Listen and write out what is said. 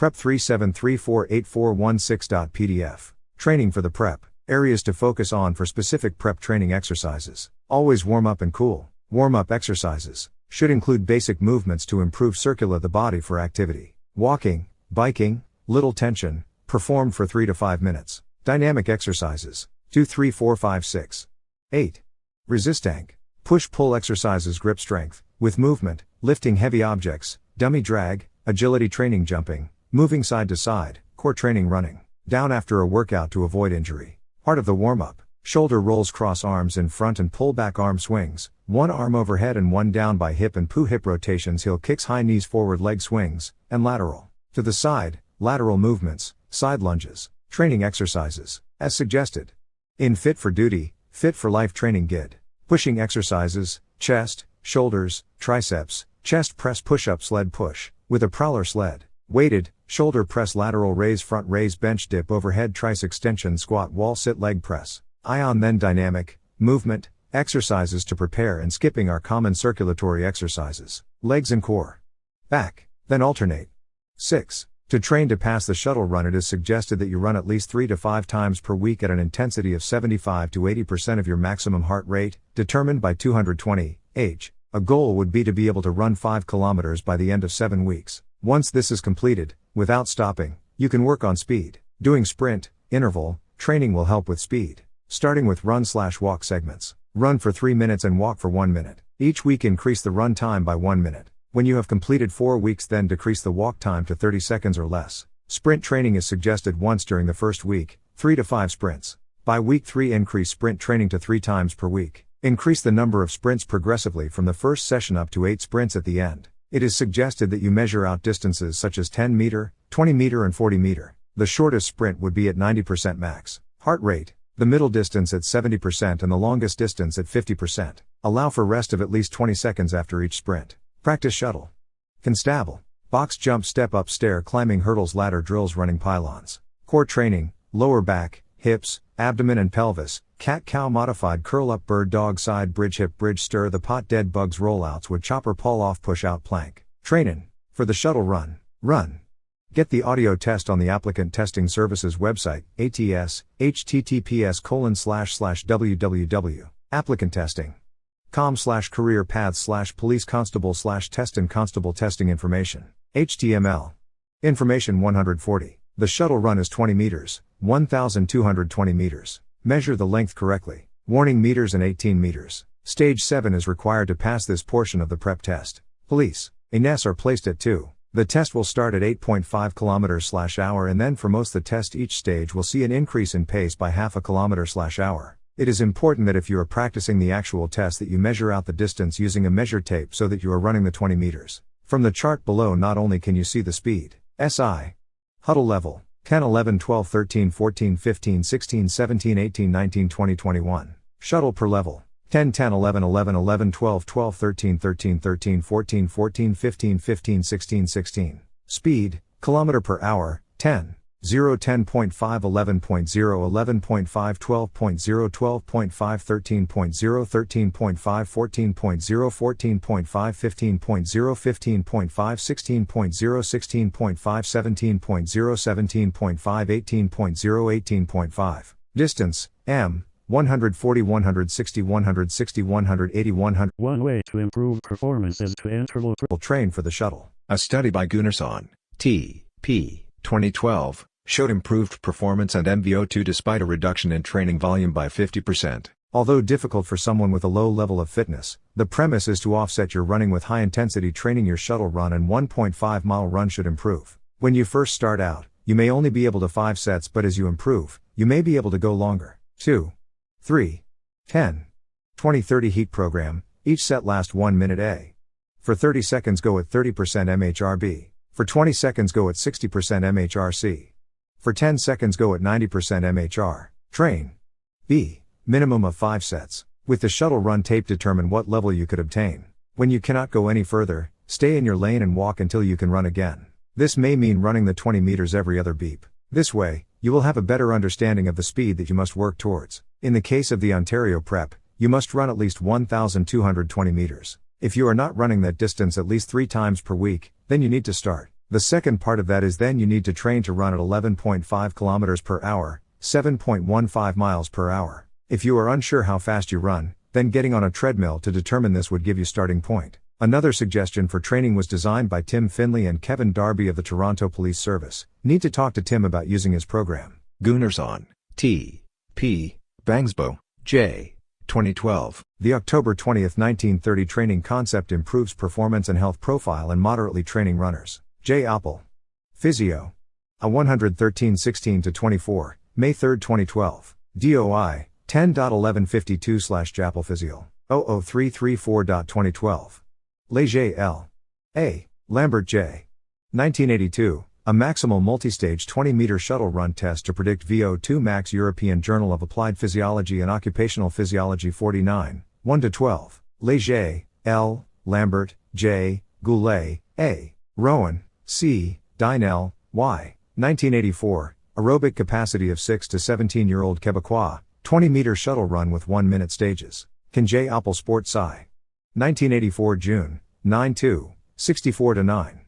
Prep 37348416.pdf. Training for the prep. Areas to focus on for specific prep training exercises. Always warm up and cool. Warm-up exercises should include basic movements to improve circulate the body for activity. Walking, biking, little tension, performed for 3 to 5 minutes. Dynamic exercises. 2, 3, 4, 5, 6. 8. Resist tank. Push-pull exercises grip strength, with movement, lifting heavy objects, dummy drag, agility training jumping, moving side to side, core training running. Down after a workout to avoid injury. Part of the warm-up. Shoulder rolls, cross arms in front and pull back arm swings, one arm overhead and one down by hip and poo hip rotations, heel kicks, high knees forward leg swings, and lateral. To the side, lateral movements, side lunges. Training exercises, as suggested. In Fit for Duty, Fit for Life training guide. Pushing exercises, chest, shoulders, triceps, chest press push-up sled push, with a prowler sled. Weighted, shoulder press lateral raise front raise bench dip overhead trice extension squat wall sit leg press. Ion then dynamic, movement, exercises to prepare and skipping are common circulatory exercises. Legs and core. Back, then alternate. 6. To train to pass the shuttle run, it is suggested that you run at least 3 to 5 times per week at an intensity of 75 to 80% of your maximum heart rate, determined by 220, age. A goal would be to be able to run 5 kilometers by the end of 7 weeks. Once this is completed, without stopping, you can work on speed. Doing sprint, interval, training will help with speed. Starting with run/walk segments. Run for 3 minutes and walk for 1 minute. Each week increase the run time by 1 minute. When you have completed 4 weeks, then decrease the walk time to 30 seconds or less. Sprint training is suggested once during the first week, 3 to 5 sprints. By week 3, increase sprint training to 3 times per week. Increase the number of sprints progressively from the first session up to 8 sprints at the end. It is suggested that you measure out distances such as 10 meter, 20 meter and 40 meter. The shortest sprint would be at 90% max. Heart rate. The middle distance at 70% and the longest distance at 50%. Allow for rest of at least 20 seconds after each sprint. Practice shuttle. Constabule. Box jump, step up, stair climbing, hurdles, ladder drills, running pylons. Core training, lower back, hips, abdomen and pelvis, cat-cow modified curl-up, bird dog, side bridge, hip bridge, stir the pot, dead bugs, rollouts, wood chopper, pull-off, push-out, plank. Trainin'. For the shuttle run. Run. Get the audio test on the Applicant Testing Services website, ATS, https://www.applicanttesting.com/career paths/police constable/test and constable testing information. HTML. Information 140. The shuttle run is 20 meters, 1,220 meters. Measure the length correctly. Warning: meters and 18 meters. Stage 7 is required to pass this portion of the prep test. Police. ANS are placed at 2. The test will start at 8.5 km/h and then for most the test each stage will see an increase in pace by half a km/h. It is important that if you are practicing the actual test that you measure out the distance using a measure tape so that you are running the 20 meters. From the chart below not only can you see the speed, SI, huddle level, 10, 11, 12, 13, 14, 15, 16, 17, 18, 19, 20, 21. Shuttle per level. 10, 10, 11, 11, 11, 12, 12, 13, 13, 13, 14, 14, 15, 15, 16, 16. Speed, kilometer per hour, 10. 0, 10.5, 11.0, 11.5, 12.0, 12.5, 13.0, 13.5, 14.0, 14.5, 15.0, 15.5, 16.0, 16.5, 17.0, 17.5, 18.0, 18.5. Distance, m. 140, 160, 160, 180, 100. One way to improve performance is to interval train for the shuttle. A study by Gunnarsson, T.P. 2012, showed improved performance and MVO2 despite a reduction in training volume by 50%. Although difficult for someone with a low level of fitness, the premise is to offset your running with high-intensity training. Your shuttle run and 1.5-mile run should improve. When you first start out, you may only be able to 5 sets, but as you improve, you may be able to go longer. 2, 3, 10, 20, 30 heat program, each set lasts 1 minute A. For 30 seconds go at 30% MHRB. For 20 seconds go at 60% MHRC. For 10 seconds go at 90% MHR. Train. B. Minimum of 5 sets. With the shuttle run tape determine what level you could obtain. When you cannot go any further, stay in your lane and walk until you can run again. This may mean running the 20 meters every other beep. This way, you will have a better understanding of the speed that you must work towards. In the case of the Ontario Prep, you must run at least 1,220 meters. If you are not running that distance at least 3 times per week, then you need to start. The second part of that is then you need to train to run at 11.5 kilometers per hour, 7.15 miles per hour. If you are unsure how fast you run, then getting on a treadmill to determine this would give you starting point. Another suggestion for training was designed by Tim Finley and Kevin Darby of the Toronto Police Service. Need to talk to Tim about using his program. Gunnarsson, T. P. Bangsbo, J. 2012. The October 20, 1930 training concept improves performance and health profile in moderately training runners. J. Appel. Physio. A 113-16-24, May 3, 2012. DOI, 10.1152/JappelPhysio. 00334.2012. Leger L. A. Lambert J. 1982, a maximal multistage 20-meter shuttle run test to predict VO2 max. European Journal of Applied Physiology and Occupational Physiology 49, 1-12. Leger, L. Lambert, J. Goulet, A. Rowan, C. Dinell, Y. 1984, aerobic capacity of 6 to 17-year-old Quebecois, 20-meter shuttle run with 1-minute stages. Can J. Appel Sport Sci. 1984 June, 9-2, 64-9.